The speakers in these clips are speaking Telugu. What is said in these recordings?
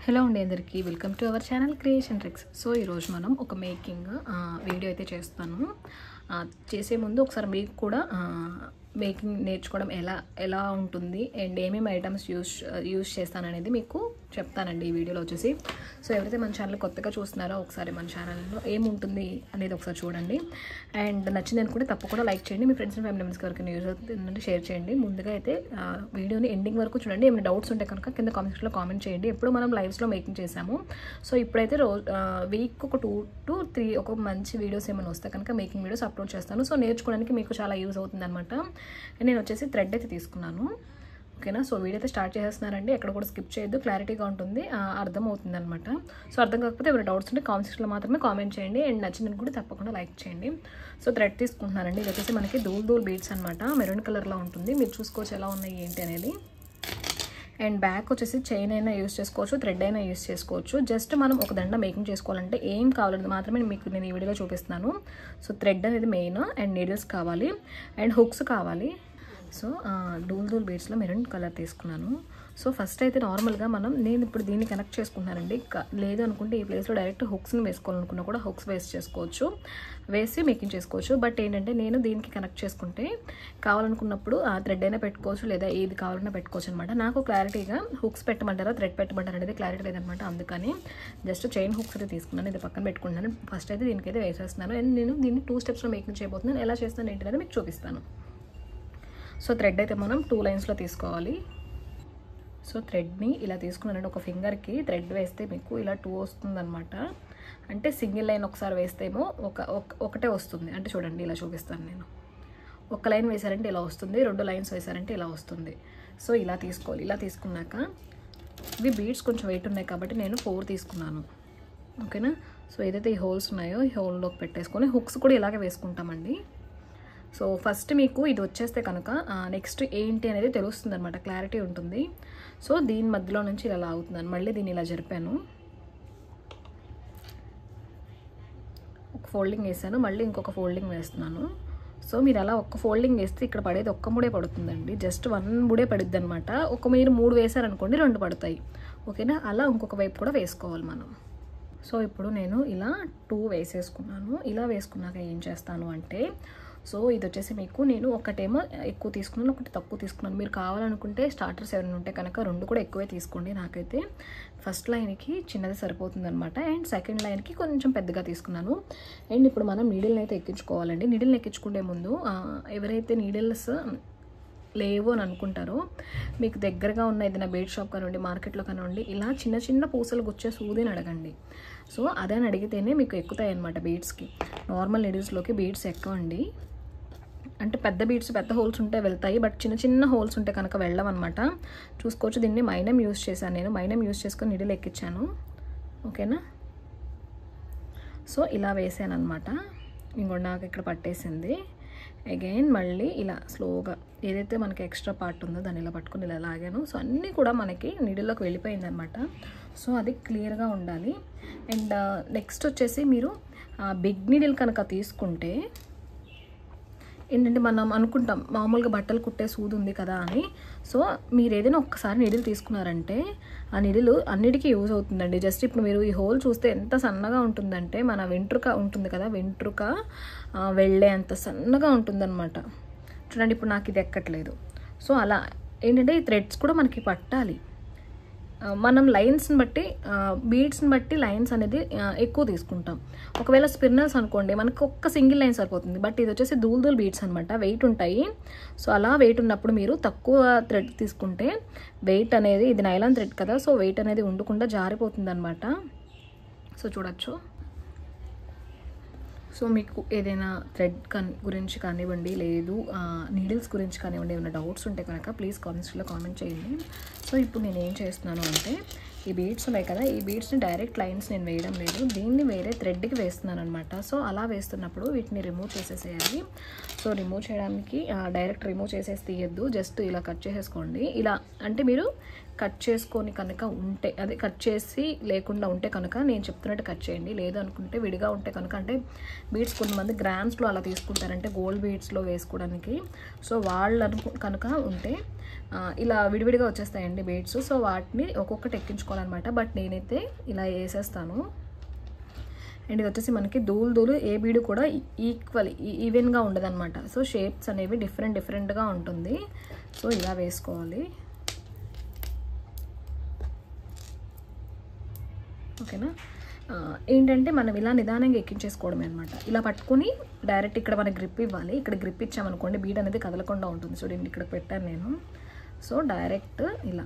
హలో అండి అందరికీ welcome to our channel creation tricks. So ఈరోజు మనం ఒక మేకింగ్ వీడియో అయితే చేస్తాను. చేసే ముందు ఒకసారి మీకు కూడా మేకింగ్ నేర్చుకోవడం ఎలా ఉంటుంది అండ్ ఏమేమి ఐటమ్స్ యూజ్ చేస్తాననేది మీకు చెప్తానండి ఈ వీడియోలో వచ్చేసి. సో ఎవరైతే మన ఛానల్ కొత్తగా చూస్తున్నారో ఒకసారి మన ఛానల్లో ఏముంటుంది అనేది ఒకసారి చూడండి. అండ్ నచ్చింది అనుకుంటే తప్పకుండా లైక్ చేయండి. మీ ఫ్రెండ్స్ అండ్ ఫ్యామిలీ మెంబర్స్కి ఎవరికైనా యూజ్ అవుతుందంటే షేర్ చేయండి. ముందుగా అయితే వీడియోని ఎండింగ్ వరకు చూడండి. ఏమైనా డౌట్స్ ఉంటే కనుక కింద కామెంట్స్లో కామెంట్ చేయండి. ఎప్పుడు మనం లైవ్స్లో మేకింగ్ చేసాము. సో ఇప్పుడైతే వీక్ ఒక 2 to 3 ఒక మంచి వీడియోస్ ఏమైనా వస్తే కనుక మేకింగ్ వీడియోస్ అప్లోడ్ చేస్తాను. సో నేర్చుకోవడానికి మీకు చాలా యూజ్ అవుతుంది అనమాట. నేను వచ్చేసి థ్రెడ్ అయితే తీసుకున్నాను. ఓకేనా. సో వీడియో అయితే స్టార్ట్ చేసేస్తున్నారండి. ఎక్కడ కూడా స్కిప్ చేయొద్దు, క్లారిటీగా ఉంటుంది, అర్థమవుతుంది అనమాట. సో అర్థం కాకపోతే ఎవరైనా డౌట్స్ ఉంటే కామెంట్ సెక్షన్లో మాత్రమే కామెంట్ చేయండి. అండ్ నచ్చిందని కూడా తప్పకుండా లైక్ చేయండి. సో థ్రెడ్ తీసుకుంటున్నానండి. ఇది వచ్చేసి మనకి దూల్ బీడ్స్ అనమాట. మెరూన్ కలర్లో ఉంటుంది. మీరు చూసుకోవచ్చు ఎలా ఉన్నాయి ఏంటి అనేది. అండ్ బ్యాక్ వచ్చేసి చైన్ అయినా యూస్ చేసుకోవచ్చు, థ్రెడ్ అయినా యూస్ చేసుకోవచ్చు. జస్ట్ మనం ఒక దండ మేకింగ్ చేసుకోవాలంటే ఏం కావాలనేది మాత్రమే మీకు నేను ఈ వీడియోలో చూపిస్తున్నాను. సో థ్రెడ్ అనేది మెయిన్ అండ్ నీడిల్స్ కావాలి అండ్ హుక్స్ కావాలి. సో దూల్ బీడ్స్లో మెరూన్ కలర్ తీసుకున్నాను. సో ఫస్ట్ అయితే నార్మల్గా నేను ఇప్పుడు దీన్ని కనెక్ట్ చేసుకుంటున్నానండి. లేదు అనుకుంటే ఈ ప్లేస్లో డైరెక్ట్ హుక్స్ని వేసుకోవాలనుకున్నా కూడా హుక్స్ వేసి మేకింగ్ చేసుకోవచ్చు. బట్ ఏంటంటే నేను దీనికి కనెక్ట్ చేసుకుంటే కావాలనుకున్నప్పుడు ఆ థ్రెడ్ అయినా పెట్టుకోవచ్చు, లేదా ఏది కావాలన్నా పెట్టుకోవచ్చు అనమాట. నాకు క్లారిటీగా హుక్స్ పెట్టమంటారా థ్రెడ్ పెట్టమంటారా అనేది క్లారిటీ లేదనమాట. అందుకని జస్ట్ చైన్ హుక్స్ అయితే తీసుకున్నాను. ఇది పక్కన పెట్టుకుంటున్నాను. ఫస్ట్ అయితే దీనికైతే వేసేస్తున్నాను. అండ్ నేను దీన్ని 2 స్టెప్స్లో మేకింగ్ చేయబోతున్నాను. ఎలా చేస్తాను ఏంటి అనేది మీకు చూపిస్తాను. సో థ్రెడ్ అయితే మనం 2 లైన్స్లో తీసుకోవాలి. సో థ్రెడ్ని ఇలా తీసుకున్నానండి. ఒక ఫింగర్కి థ్రెడ్ వేస్తే మీకు ఇలా 2 వస్తుందన్నమాట. అంటే సింగిల్ లైన్ ఒకసారి వేస్తేమో ఒకటే వస్తుంది. అంటే చూడండి ఇలా చూపిస్తాను నేను. ఒక లైన్ వేసారంటే ఇలా వస్తుంది, 2 లైన్స్ వేసారంటే ఇలా వస్తుంది. సో ఇలా తీసుకోవాలి. ఇలా తీసుకున్నాక ఇవి బీడ్స్ కొంచెం వెయిట్ ఉన్నాయి కాబట్టి నేను 4 తీసుకున్నాను. ఓకేనా. సో ఏదైతే ఈ హోల్స్ ఉన్నాయో ఈ హోల్లోకి పెట్టేసుకొని హుక్స్ కూడా ఇలాగే వేసుకుంటామండి. సో ఫస్ట్ మీకు ఇది వచ్చేస్తే కనుక నెక్స్ట్ ఏంటి అనేది తెలుస్తుంది అనమాట, క్లారిటీ ఉంటుంది. సో దీని మధ్యలో నుంచి ఇలా లాగుతున్నాను. మళ్ళీ దీన్ని ఇలా జరిపాను, ఒక ఫోల్డింగ్ వేసాను, మళ్ళీ ఇంకొక ఫోల్డింగ్ వేస్తున్నాను. సో మీరు అలా ఒక్క ఫోల్డింగ్ వేస్తే ఇక్కడ పడేది ఒక్క ముడే పడుతుందండి. జస్ట్ 1 ముడే పడుద్ది అనమాట. మీరు 3 వేసారనుకోండి 2 పడతాయి. ఓకేనా. అలా ఇంకొక వైపు కూడా వేసుకోవాలి మనం. సో ఇప్పుడు నేను ఇలా 2 వేసేసుకున్నాను. ఇలా వేసుకున్నాక ఏం చేస్తాను అంటే, సో ఇది వచ్చేసి మీకు నేను ఒకటేమో ఎక్కువ తీసుకున్నాను, ఒకటి తక్కువ తీసుకున్నాను. మీరు కావాలనుకుంటే స్టార్టర్స్ ఎవరైనా ఉంటే కనుక 2 కూడా ఎక్కువే తీసుకోండి. నాకైతే ఫస్ట్ లైన్కి చిన్నది సరిపోతుంది అనమాట. అండ్ సెకండ్ లైన్కి కొంచెం పెద్దగా తీసుకున్నాను. అండ్ ఇప్పుడు మనం నీడిల్ని అయితే ఎక్కించుకోవాలండి. నీడిల్ని ఎక్కించుకునే ముందు ఎవరైతే నీడిల్స్ లేవు అని అనుకుంటారో మీకు దగ్గరగా ఉన్న ఏదైనా బీడ్ షాప్ కానివ్వండి, మార్కెట్లో కానివ్వండి, ఇలా చిన్న చిన్న పూసలు గుచ్చే సూదిని అడగండి. సో అదని అడిగితేనే మీకు ఎక్కుతాయి అన్నమాట బీడ్స్కి. Normal నీడిల్స్లోకి beads ఎక్కవండి. అంటే పెద్ద బీడ్స్ పెద్ద హోల్స్ ఉంటే వెళ్తాయి, బట్ చిన్న చిన్న హోల్స్ ఉంటే కనుక వెళ్ళవన్నమాట. చూసుకోవచ్చు. దీన్ని మైనం యూజ్ చేశాను నేను. మైనం యూజ్ చేసుకొని నీడిల్ ఎక్కించాను. ఓకేనా. సో ఇలా వేసాను అనమాట. ఇంకోటి నాకు ఇక్కడ పట్టేసింది. అగైన్ మళ్ళీ ఇలా స్లోగా ఏదైతే మనకి ఎక్స్ట్రా పార్ట్ ఉందో దాన్ని ఇలా పట్టుకుని ఇలా లాగాను. సో అన్నీ కూడా మనకి నీడిల్లోకి వెళ్ళిపోయింది అనమాట. సో అది క్లియర్గా ఉండాలి. అండ్ నెక్స్ట్ వచ్చేసి మీరు బిగ్ నీడిల్ కనుక తీసుకుంటే ఏంటంటే మనం అనుకుంటాం మామూలుగా బట్టలు కుట్టే సూది ఉంది కదా అని. సో మీరు ఏదైనా ఒక్కసారి నీడిల్ తీసుకున్నారంటే ఆ నీడిల్ అన్నిటికీ యూజ్ అవుతుందండి. జస్ట్ ఇప్పుడు మీరు ఈ హోల్ చూస్తే ఎంత సన్నగా ఉంటుందంటే మన వెంట్రుక ఉంటుంది కదా, వెంట్రుక వెళ్ళే అంత సన్నగా ఉంటుందన్నమాట. చూడండి ఇప్పుడు నాకు ఇది ఎక్కట్లేదు. సో అలా ఏంటంటే ఈ థ్రెడ్స్ కూడా మనకి పట్టాలి. మనం లైన్స్ని బట్టి బీడ్స్ని బట్టి లైన్స్ అనేది ఎక్కువ తీసుకుంటాం. ఒకవేళ స్పిన్నర్స్ అనుకోండి మనకు ఒక్క సింగిల్ లైన్ సరిపోతుంది. బట్ ఇది వచ్చేసి దూల్ బీడ్స్ అనమాట, వెయిట్ ఉంటాయి. సో అలా వెయిట్ ఉన్నప్పుడు మీరు తక్కువ థ్రెడ్ తీసుకుంటే వెయిట్ అనేది, ఇది నైలాన్ థ్రెడ్ కదా, సో వెయిట్ అనేది ఉండకుండా జారిపోతుంది అనమాట. సో చూడొచ్చు. సో మీకు ఏదైనా థ్రెడ్ గురించి కానివ్వండి, లేదు నీడిల్స్ గురించి కానివ్వండి, ఏమైనా డౌట్స్ ఉంటే కనుక ప్లీజ్ కామెంట్స్లో కామెంట్ చేయండి. సో ఇప్పుడు నేను ఏం చేస్తున్నాను అంటే, ఈ బీడ్స్ ఉన్నాయి కదా, ఈ బీడ్స్ని డైరెక్ట్ లైన్స్ నేను వేయడం లేదు, దీన్ని వేరే థ్రెడ్కి వేస్తున్నాను అనమాట. సో అలా వేస్తున్నప్పుడు వీటిని రిమూవ్ చేసేసేయాలి. సో రిమూవ్ చేయడానికి డైరెక్ట్ రిమూవ్ చేసేసి తీయద్దు, జస్ట్ ఇలా కట్ చేసేసుకోండి. ఇలా అంటే మీరు కట్ చేసుకొని కనుక ఉంటే, అదే కట్ చేసి లేకుండా ఉంటే కనుక నేను చెప్తున్నట్టు కట్ చేయండి. లేదు అనుకుంటే విడిగా ఉంటే కనుక, అంటే బీడ్స్ కొంతమంది గ్రామ్స్లో అలా తీసుకుంటారంటే గోల్డ్ బీడ్స్లో వేసుకోవడానికి. సో వాళ్ళు కనుక ఉంటే ఇలా విడివిడిగా వచ్చేస్తాయండి బీడ్స్. సో వాటిని ఒక్కొక్కటి ఎక్కించుకోవాలన్నమాట. బట్ నేనైతే ఇలా వేసేస్తాను. అండ్ ఇది వచ్చేసి మనకి దూలు ఏ బీడు కూడా ఈవెన్గా ఉండదన్నమాట. సో షేప్స్ అనేవి డిఫరెంట్గా ఉంటుంది. సో ఇలా వేసుకోవాలి. ఓకేనా. ఏంటంటే మనం ఇలా నిదానంగా ఎక్కించేసుకోవడమే అనమాట. ఇలా పట్టుకొని డైరెక్ట్ ఇక్కడ మనకి గ్రిప్ ఇవ్వాలి. ఇక్కడ గ్రిప్ ఇచ్చామనుకోండి బీడ్ అనేది కదలకుండా ఉంటుంది. చూడండి ఇక్కడ పెట్టాను నేను. సో డైరెక్ట్ ఇలా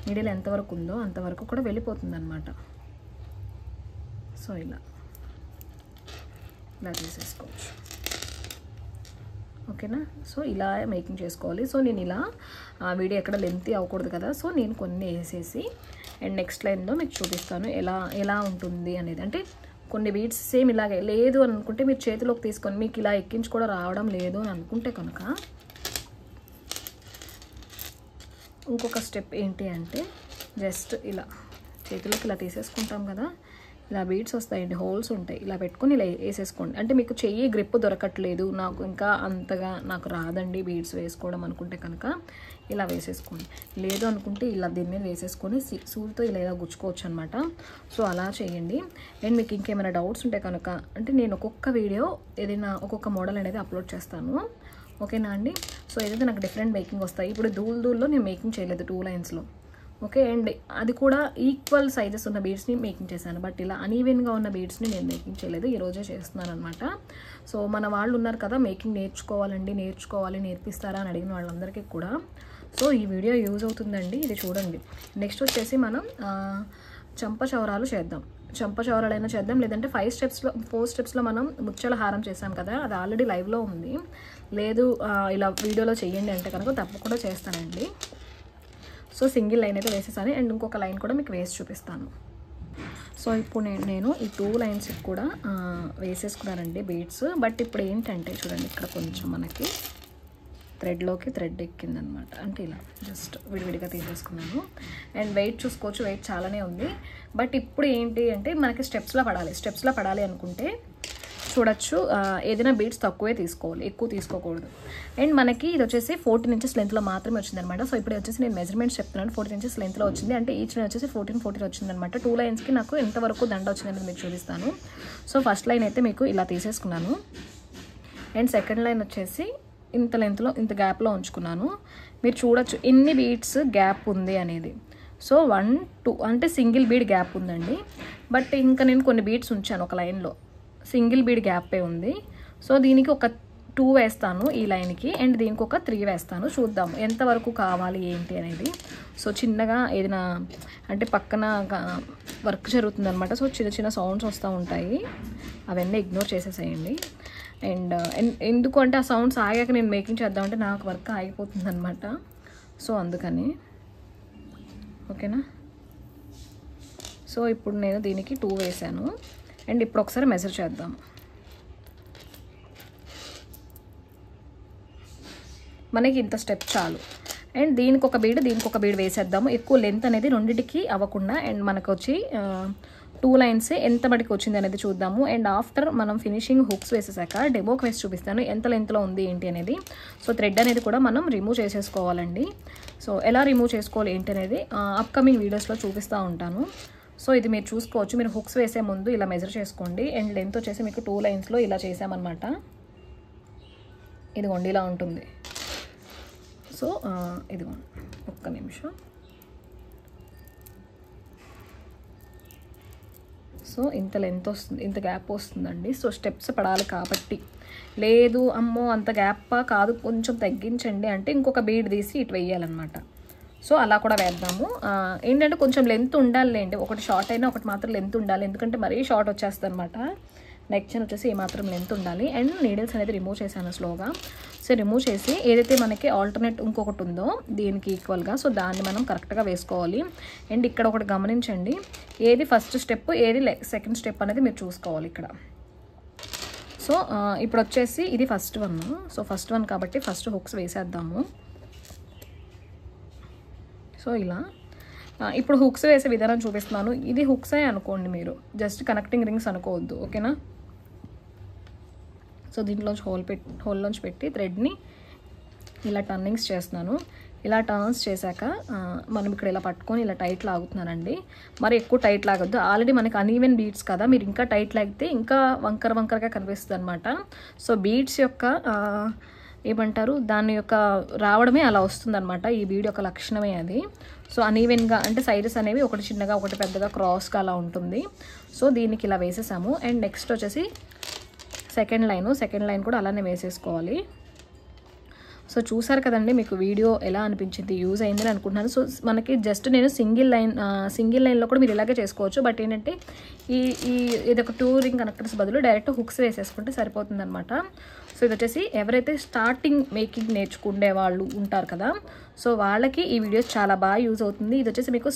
నీడిల్ ఎంతవరకు ఉందో అంతవరకు కూడా వెళ్ళిపోతుంది అనమాట. సో ఇలా తీసేసుకోవచ్చు. ఓకేనా. సో ఇలా మేకింగ్ చేసుకోవాలి. సో నేను ఇలా వీడియో ఎక్కడ లెంతీ అవ్వకూడదు కదా. సో నేను కొన్ని వేసేసి అండ్ నెక్స్ట్ లైన్లో మీకు చూపిస్తాను ఎలా ఉంటుంది అనేది. అంటే కొన్ని బీడ్స్ సేమ్ ఇలాగే లేదు అని అనుకుంటే మీరు చేతిలోకి తీసుకొని మీకు ఇలా ఎక్కించి కూడా రావడం లేదు అని అనుకుంటే కనుక ఇంకొక స్టెప్ ఏంటి అంటే జస్ట్ ఇలా చేతిలోకి ఇలా తీసేసుకుంటాం కదా. ఇలా బీడ్స్ వస్తాయండి, హోల్స్ ఉంటాయి. ఇలా పెట్టుకొని ఇలా వేసేసుకోండి. అంటే మీకు చెయ్యి గ్రిప్ దొరకట్లేదు, నాకు ఇంకా అంతగా నాకు రాదండి బీడ్స్ వేసుకోవడం అనుకుంటే కనుక ఇలా వేసేసుకోండి. లేదు అనుకుంటే ఇలా దీని మీద వేసేసుకొని సూదితో ఇలా గుచ్చుకోవచ్చు అనమాట. సో అలా చేయండి. అండ్ మీకు ఇంకేమైనా డౌట్స్ ఉంటే కనుక అంటే నేను ఒక్కొక్క వీడియో ఏదైనా ఒక్కొక్క మోడల్ అనేది అప్లోడ్ చేస్తాను. ఓకేనా అండి. సో ఏదైతే నాకు డిఫరెంట్ మేకింగ్ వస్తాయి. ఇప్పుడు దూల్లో నేను మేకింగ్ చేయలేదు 2 లైన్స్లో. ఓకే. అండ్ అది కూడా ఈక్వల్ సైజెస్ ఉన్న బీడ్స్ని మేకింగ్ చేశాను. బట్ ఇలా అన్ఈవెన్గా ఉన్న బీడ్స్ని నేను మేకింగ్ చేయలేదు, ఈరోజే చేస్తున్నాను అనమాట. సో మన వాళ్ళు ఉన్నారు కదా మేకింగ్ నేర్పిస్తారా అని అడిగిన వాళ్ళందరికీ కూడా సో ఈ వీడియో యూజ్ అవుతుందండి. ఇది చూడండి. నెక్స్ట్ వచ్చేసి మనం చంపచౌరాలు చేద్దాం. చంపచౌరాలైనా చేద్దాం, లేదంటే 4 స్టెప్స్లో మనం ముత్యాల హారం చేసాం కదా, అది ఆల్రెడీ లైవ్లో ఉంది. లేదు ఇలా వీడియోలో చేయండి అంటే కనుక తప్పకుండా చేస్తానండి. సో సింగిల్ లైన్ అయితే వేసేసాను. అండ్ ఇంకొక లైన్ కూడా మీకు వేసి చూపిస్తాను. సో ఇప్పుడు నేను ఈ 2 లైన్స్ కూడా వేసేసుకున్నానండి బీడ్స్. బట్ ఇప్పుడు ఏంటంటే చూడండి ఇక్కడ కొంచెం మనకి థ్రెడ్లోకి థ్రెడ్ ఎక్కిందనమాట. అంటే ఇలా జస్ట్ విడివిడిగా తీసేసుకున్నాను. అండ్ వెయిట్ చూసుకోవచ్చు, వెయిట్ చాలానే ఉంది. బట్ ఇప్పుడు ఏంటి అంటే మనకి స్టెప్స్లో పడాలి అనుకుంటే చూడొచ్చు ఏదైనా బీడ్స్ తక్కువే తీసుకోవాలి, ఎక్కువ తీసుకోకూడదు. అండ్ మనకి ఇది వచ్చేసి 14 ఇంచెస్ లెంత్లో మాత్రమే వచ్చిందనమాట. సో ఇప్పుడు వచ్చేసి నేను మెజర్మెంట్స్ చెప్తున్నాను. 14 ఇంచెస్ లెంత్లో వచ్చింది. అంటే ఈచ్ లైన్ వచ్చేసి 14 వచ్చిందనమాట. 2 లైన్స్కి నాకు ఎంతవరకు దండ వచ్చిందనేది మీకు చూపిస్తాను. సో ఫస్ట్ లైన్ అయితే మీకు ఇలా తీసేసుకున్నాను. అండ్ సెకండ్ లైన్ వచ్చేసి ఇంత లెంత్లో ఇంత గ్యాప్లో ఉంచుకున్నాను. మీరు చూడొచ్చు ఎన్ని బీడ్స్ గ్యాప్ ఉంది అనేది. సో 1 2 అంటే సింగిల్ బీడ్ గ్యాప్ ఉందండి. బట్ ఇంకా నేను కొన్ని బీడ్స్ ఉంచాను ఒక లైన్లో, సింగిల్ బీడ్ గ్యాపే ఉంది. సో దీనికి ఒక 2 వేస్తాను ఈ లైన్కి. అండ్ దీనికి ఒక 3 వేస్తాను. చూద్దాము ఎంతవరకు కావాలి ఏంటి అనేది. సో చిన్నగా ఏదైనా అంటే పక్కన వర్క్ జరుగుతుందనమాట. సో చిన్న సౌండ్స్ వస్తూ ఉంటాయి, అవన్నీ ఇగ్నోర్ చేసేసేయండి. అండ్ ఎందుకు అంటే ఆ సౌండ్స్ ఆగాక నేను మేకింగ్ చేద్దామంటే నాకు వర్క్ ఆగిపోతుంది అనమాట. సో అందుకని ఓకేనా. సో ఇప్పుడు నేను దీనికి 2 వేసాను. అండ్ ఇప్పుడు ఒకసారి మెజర్ చేద్దాం. మనకి ఇంత స్టెప్ చాలు. అండ్ దీనికి ఒక బీడ్ వేసేద్దాము. ఎక్కువ లెంత్ అనేది రెండింటికి అవ్వకుండా. అండ్ మనకు వచ్చి 2 లైన్స్ ఎంత మటుకు వచ్చింది అనేది చూద్దాము. అండ్ ఆఫ్టర్ మనం ఫినిషింగ్ హుక్స్ వేసేసాక డెమోకి వేసి చూపిస్తాను ఎంత లెంత్లో ఉంది ఏంటి అనేది. సో థ్రెడ్ అనేది కూడా మనం రిమూవ్ చేసేసుకోవాలండి. సో ఎలా రిమూవ్ చేసుకోవాలి ఏంటి అనేది అప్కమింగ్ వీడియోస్లో చూపిస్తూ ఉంటాను. సో ఇది మీరు చూసుకోవచ్చు. మీరు హుక్స్ వేసే ముందు ఇలా మెజర్ చేసుకోండి. అండ్ లెంత్ వచ్చేసి మీకు 2 లైన్స్లో ఇలా చేసామన్నమాట. ఇదిగోండి ఇలా ఉంటుంది. సో ఇదిగోండి ఒక్క నిమిషం. సో ఇంత లెంత్ వస్తుంది, ఇంత గ్యాప్ వస్తుందండి. సో స్టెప్స్ పడాలి కాబట్టి. లేదు అమ్మో అంత గ్యాప్ కాదు కొంచెం తగ్గించండి అంటే ఇంకొక బీడ్ తీసి ఇటు వేయాలన్నమాట. సో అలా కూడా వేద్దాము. ఏంటంటే కొంచెం లెంత్ ఉండాలండి, ఒకటి షార్ట్ అయినా ఒకటి మాత్రం లెంత్ ఉండాలి. ఎందుకంటే మరీ షార్ట్ వచ్చేస్తుంది అనమాట. నెక్ చైన్ వచ్చేసి ఏమాత్రం లెంత్ ఉండాలి. అండ్ నీడిల్స్ అనేది రిమూవ్ చేశాను స్లోగా. సో రిమూవ్ చేసి ఏదైతే మనకి ఆల్టర్నేట్ ఇంకొకటి ఉందో దీనికి ఈక్వల్గా సో దాన్ని మనం కరెక్ట్గా వేసుకోవాలి. అండ్ ఇక్కడ ఒకటి గమనించండి, ఏది ఫస్ట్ స్టెప్ ఏది సెకండ్ స్టెప్ అనేది మీరు చూసుకోవాలి ఇక్కడ. సో ఇప్పుడు వచ్చేసి ఇది first one. So first one కాబట్టి ఫస్ట్ హుక్స్ వేసేద్దాము. సో ఇలా ఇప్పుడు హుక్స్ వేసే విధానం చూపిస్తున్నాను. ఇది హుక్సే అనుకోండి, మీరు జస్ట్ కనెక్టింగ్ రింగ్స్ అనుకోవద్దు. ఓకేనా. సో దీంట్లోంచి హోల్లోంచి పెట్టి థ్రెడ్ని ఇలా టర్నింగ్స్ చేస్తున్నాను. ఇలా టర్న్స్ చేశాక మనం ఇక్కడ ఇలా పట్టుకొని ఇలా టైట్ లాగుతున్నానండి. మరి ఎక్కువ టైట్ లాగొద్దు, ఆల్రెడీ మనకి అన్ఈవెన్ బీడ్స్ కదా, మీరు ఇంకా టైట్ లాగితే ఇంకా వంకరగా కనిపిస్తుంది అనమాట. సో బీడ్స్ యొక్క ఏమంటారు దాని యొక్క రావడమే అలా వస్తుందన్నమాట. ఈ బీడ్ యొక్క లక్షణమే అది. సో అన్ఈవెన్గా అంటే సైజెస్ అనేవి ఒకటి చిన్నగా ఒకటి పెద్దగా క్రాస్గా అలా ఉంటుంది. సో దీనికి ఇలా వేసేసాము. అండ్ నెక్స్ట్ వచ్చేసి సెకండ్ లైన్ కూడా అలానే వేసేసుకోవాలి. సో చూసారు కదండి, మీకు వీడియో ఎలా అనిపించింది, యూజ్ అయిందని అనుకుంటున్నాను. సో మనకి జస్ట్ నేను సింగిల్ లైన్లో కూడా మీరు ఇలాగే చేసుకోవచ్చు. బట్ ఏంటంటే ఇది ఒక 2 రింగ్ కనెక్టర్స్ బదులు డైరెక్ట్ హుక్స్ వేసేసుకుంటే సరిపోతుంది అనమాట. సో ఇది వచ్చేసి ఎవరైతే స్టార్టింగ్ మేకింగ్ నేర్చుకునే వాళ్ళు ఉంటారు కదా, సో వాళ్ళకి ఈ వీడియోస్ చాలా బాగా యూజ్ అవుతుంది. ఇది వచ్చేసి మీకు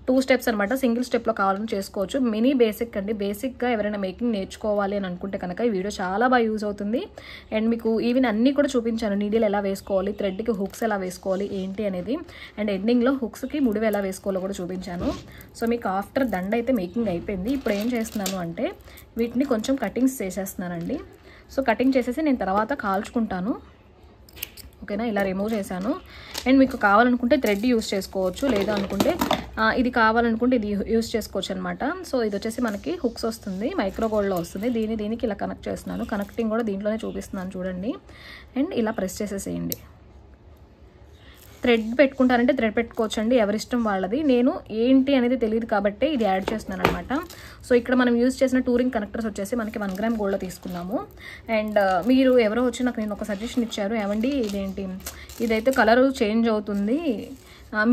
2 స్టెప్స్ అనమాట. సింగిల్ స్టెప్లో కావాలని చేసుకోవచ్చు. మినీ బేసిక్ అండి. బేసిక్గా ఎవరైనా మేకింగ్ నేర్చుకోవాలి అని అనుకుంటే కనుక ఈ వీడియో చాలా బాగా యూజ్ అవుతుంది. అండ్ మీకు ఈవెన్ అన్నీ కూడా చూపించాను, నీడిల్ ఎలా వేసుకోవాలి, థ్రెడ్కి హుక్స్ ఎలా వేసుకోవాలి ఏంటి అనేది, అండ్ ఎండింగ్లో హుక్స్కి ముడివి ఎలా వేసుకోవాలో కూడా చూపించాను. సో మీకు ఆఫ్టర్ దండ అయితే మేకింగ్ అయిపోయింది. ఇప్పుడు ఏం చేస్తున్నాను అంటే వీటిని కొంచెం కటింగ్స్ చేసేస్తున్నానండి. సో కటింగ్ చేసేసి నేను తర్వాత కాల్చుకుంటాను. ఓకేనా, ఇలా రిమూవ్ చేశాను. అండ్ మీకు కావాలనుకుంటే థ్రెడ్ యూస్ చేసుకోవచ్చు, లేదా అనుకుంటే ఇది కావాలనుకుంటే ఇది యూస్ చేసుకోవచ్చు అనమాట. సో ఇది వచ్చేసి మనకి హుక్స్ వస్తుంది, మైక్రో గోల్డ్లో వస్తుంది. దీనికి ఇలా కనెక్ట్ చేస్తున్నాను. కనెక్టింగ్ కూడా దీంట్లోనే చూపిస్తున్నాను చూడండి. అండ్ ఇలా ప్రెస్ చేసేసేయండి. థ్రెడ్ పెట్టుకుంటారంటే థ్రెడ్ పెట్టుకోవచ్చు అండి, ఎవరిష్టం వాళ్ళది. నేను ఏంటి అనేది తెలియదు కాబట్టి ఇది యాడ్ చేస్తున్నాను అనమాట. సో ఇక్కడ మనం యూజ్ చేసిన 2 రింగ్ కనెక్టర్స్ వచ్చేసి మనకి 1 గ్రామ్ గోల్డ్లో తీసుకున్నాము. అండ్ మీరు ఎవరో వచ్చి నాకు నేను ఒక సజెషన్ ఇచ్చారు, ఏమండి ఇదైతే కలర్ చేంజ్ అవుతుంది,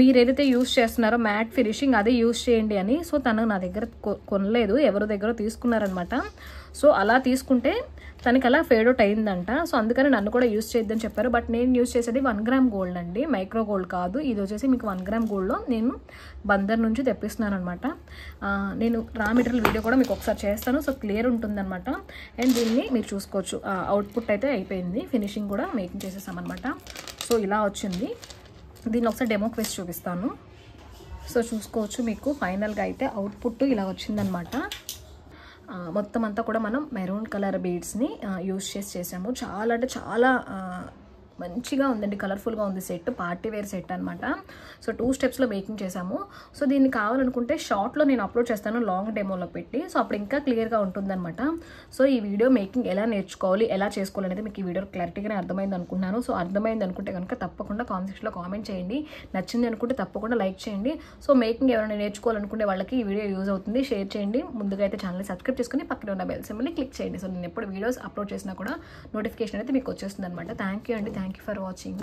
మీరు ఏదైతే యూజ్ చేస్తున్నారో మ్యాట్ ఫినిషింగ్ అదే యూజ్ చేయండి అని. సో తను నా దగ్గర కొనలేదు, ఎవరి దగ్గర తీసుకున్నారనమాట. సో అలా తీసుకుంటే తనకి అలా ఫేడ్ అవుట్ అయిందంట. సో అందుకని నన్ను కూడా యూజ్ చేయొద్దని చెప్పారు. బట్ నేను యూజ్ చేసేది 1 గ్రామ్ గోల్డ్ అండి, మైక్రో గోల్డ్ కాదు. ఇది వచ్చేసి మీకు 1 గ్రామ్ గోల్డ్లో నేను బందర్ నుంచి తెప్పిస్తున్నాను అనమాట. నేను రా మెటీరియల్ వీడియో కూడా మీకు ఒకసారి చేస్తాను. సో క్లియర్ ఉంటుందన్నమాట. అండ్ దీన్ని మీరు చూసుకోవచ్చు, అవుట్పుట్ అయితే అయిపోయింది, ఫినిషింగ్ కూడా మేకింగ్ చేసేసామన్నమాట. సో ఇలా వచ్చింది. దీన్ని ఒకసారి డెమోకి వేసి చూపిస్తాను. సో చూసుకోవచ్చు, మీకు ఫైనల్గా అయితే అవుట్పుట్ ఇలా వచ్చిందనమాట. మొత్తం అంతా కూడా మనం మెరూన్ కలర్ బీడ్స్ని యూజ్ చేసాము. చాలా అంటే చాలా మంచిగా ఉందండి, కలర్ఫుల్గా ఉంది సెట్, పార్టీ వేర్ సెట్ అనమాట. సో 2 స్టెప్స్లో మేకింగ్ చేసాము. సో దీన్ని కావాలనుకుంటే షార్ట్లో నేను అప్లోడ్ చేస్తాను, లాంగ్ డెమోలో పెట్టి. సో అప్పుడు ఇంకా క్లియర్గా ఉంటుందన్నమాట. సో ఈ వీడియో మేకింగ్ ఎలా నేర్చుకోవాలి, ఎలా చేసుకోవాలి అనేది మీకు ఈ వీడియో క్లారిటీగానే అర్థమైంది అనుకుంటున్నాను. సో అర్థమైంది అనుకుంటే కనుక తప్పకుండా కామెంట్ సెక్షన్లో కామెంట్ చేయండి. నచ్చింది అనుకుంటే తప్పకుండా లైక్ చేయండి. సో మేకింగ్ ఎవరైనా నేర్చుకోవాలనుకుంటే వాళ్ళకి ఈ వీడియో యూజ్ అవుతుంది, షేర్ చేయండి. ముందుగా అయితే ఛానల్ని సబ్స్క్రైబ్ చేసుకుని పక్కన ఉన్న బెల్ సింబల్ని క్లిక్ చేయండి. సో నేను ఎప్పుడు వీడియోస్ అప్లోడ్ చేసినా కూడా నోటిఫికేషన్ అయితే మీకు వచ్చేస్తుంది అనమాట. థ్యాంక్ యూ అండి, థ్యాంక్ యూ ఫర్ వాచింగ్.